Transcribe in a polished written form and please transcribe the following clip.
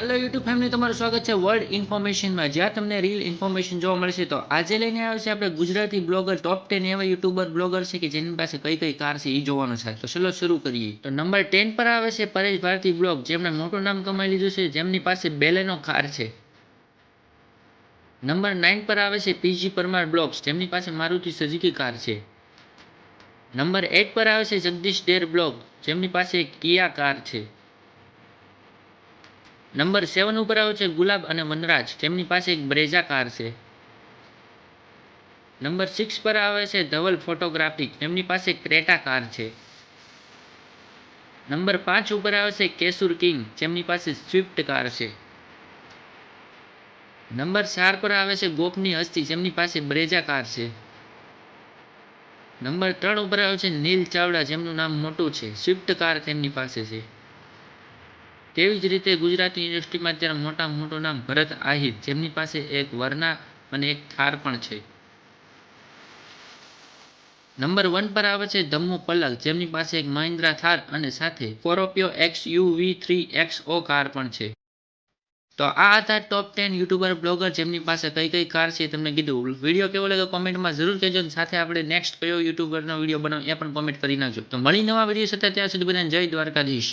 Hello YouTube family, તમારું સ્વાગત છે વર્લ્ડ ઇન્ફોર્મેશનમાં, જ્યાં તમને રીલ ઇન્ફોર્મેશન જોવા મળશે. તો આજે લઈને આવ્યો છે આપણે ગુજરાતી બ્લોગર ટોપ 10 એવા યુટ્યુબર બ્લોગર છે કે જેની પાસે કઈ કઈ કાર છે એ જોવાનું છે. તો ચલો શરૂ કરીએ. તો નંબર 10 પર આવે છે પરેશ ભારતી બ્લોગ, જેમણે મોટું નામ કમાઈ લીધું છે, જેમની પાસે બેલેનો કાર છે. નંબર 9 પર આવે છે પીજી પરમાર બ્લોગ્સ, જેમની પાસે મારુતિ સુઝુકી કાર છે. નંબર 8 પર આવે છે જગદીશ ડેર બ્લોગ, જેમની પાસે કિયા કાર છે. નંબર 7 ઉપર આવે છે ગુલાબ અને વનરાજ, જેમની પાસે એક બ્રેઝા કાર છે. નંબર 6 પર આવે છે ધવલ ફોટોગ્રાફી, જેમની પાસે ક્રેટા કાર છે. નંબર 5 ઉપર આવે છે કેસુર કિંગ, જેમની પાસે સ્વિફ્ટ કાર છે. નંબર 4 પર આવે છે ગોપની હસ્તી, જેમની પાસે બ્રેઝા કાર છે. નંબર 3 ઉપર આવે છે નીલ ચાવડા, જેમનું નામ મોટું છે, સ્વિફ્ટ કાર તેમની પાસે છે. તેવી જ રીતે ગુજરાતી ઇન્ડસ્ટ્રીમાં અત્યારે મોટામાં મોટું નામ ભરત આહિર, જેમની પાસે એક વરના અને એક થાર પણ છે. નંબર 1 પર આવે છે ધમ્મુ પલક, જેમની પાસે એક મહિન્દ્રા થાર અને સાથે સ્કોર્પિયો XUV3XO કાર પણ છે. તો આ હતા ટોપ 10 યુટ્યુબર બ્લોગર જેમની પાસે કઈ કઈ કાર છે તમને કીધું. વિડીયો કેવો લાગ્યો કોમેન્ટમાં જરૂર કહેજો, સાથે આપણે નેક્સ્ટ કયો યુટ્યુબરનો વિડીયો બનાવો એ પણ કોમેન્ટ કરી નાખજો. તો મળી નવા વિડીયો સાથે, ત્યાં સુધી બધાને જય દ્વારકાધીશ.